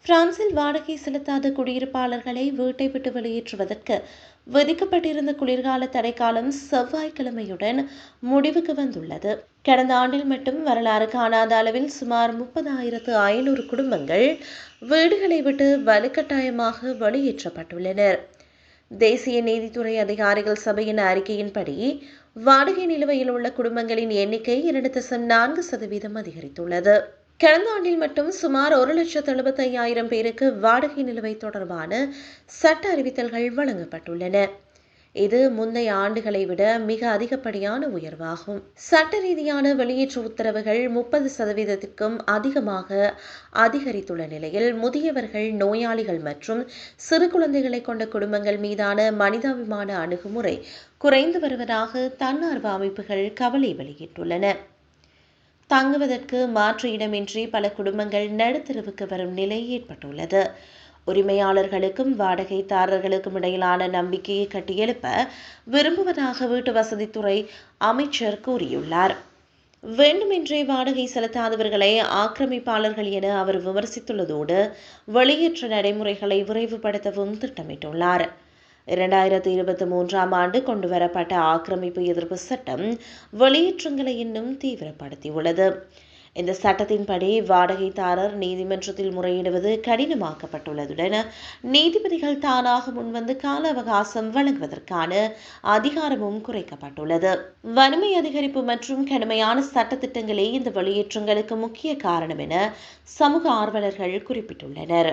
பிரான்சில் வாடகை செலுத்தாத குடியிருப்பாளர்களை வீட்டை விட்டு வெளியேற்றுவதற்கு விதிக்கப்பட்டிருந்த குளிர்கால தடைக்காலம் செவ்வாய்க்கிழமையுடன் முடிவுக்கு வந்துள்ளது. கடந்த ஆண்டில் மட்டும் வரலாறு காணாத அளவில் சுமார் 30,500 குடும்பங்கள் வீடுகளை விட்டு வலுக்கட்டாயமாக வெளியேற்றப்பட்டுள்ளனர். தேசிய நீதித்துறை அதிகாரிகள் சபையின் அறிக்கையின்படி வாடகை நிலுவையில் உள்ள குடும்பங்களின் எண்ணிக்கை 2.4% அதிகரித்துள்ளது. கடந்த ஆண்டில் மட்டும் சுமார் 1,75,000 பேருக்கு வாடகை நிலுவை தொடர்பான சட்ட அறிவித்தல்கள் வழங்கப்பட்டுள்ளன. இது முந்தைய ஆண்டுகளை விட மிக அதிகப்படியான உயர்வாகும். சட்ட ரீதியான வெளியேற்று உத்தரவுகள் 30%க்கும் அதிகமாக அதிகரித்துள்ள நிலையில் முதியவர்கள், நோயாளிகள் மற்றும் சிறு குழந்தைகளை கொண்ட குடும்பங்கள் மீதான மனிதாபிமான அணுகுமுறை குறைந்து வருவதாக தன்னார்வ அமைப்புகள் கவலை வெளியிட்டுள்ளன. தங்குவதற்கு மாற்று இடமின்றி பல குடும்பங்கள் நடுத்தெருவுக்கு வரும் நிலை ஏற்பட்டுள்ளது. உரிமையாளர்களுக்கும் வாடகைதாரர்களுக்கும் இடையிலான நம்பிக்கையை கட்டியெழுப்ப விரும்புவதாக வீட்டு வசதித்துறை அமைச்சர் கூறியுள்ளார். வேண்டுமென்றே வாடகை செலுத்தாதவர்களை ஆக்கிரமிப்பாளர்கள் என அவர் விமர்சித்துள்ளதோடு வெளியேற்ற நடைமுறைகளை விரைவுபடுத்தவும் திட்டமிட்டுள்ளார். 2023ஆம் ஆண்டு கொண்டுவரப்பட்ட ஆக்கிரமிப்பு எதிர்ப்பு சட்டம் வெளியேற்றங்களை இன்னும் தீவிரப்படுத்தியுள்ளது. இந்த சட்டத்தின்படி வாடகைதாரர் நீதிமன்றத்தில் முறையிடுவது கடினமாக்கப்பட்டுள்ளதுடன் நீதிபதிகள் தானாக முன்வந்து கால அவகாசம் வழங்குவதற்கான அதிகாரமும் குறைக்கப்பட்டுள்ளது. வறுமை அதிகரிப்பு மற்றும் கடுமையான சட்ட திட்டங்களே இந்த வெளியேற்றங்களுக்கு முக்கிய காரணம் என சமூக ஆர்வலர்கள் குறிப்பிட்டுள்ளனர்.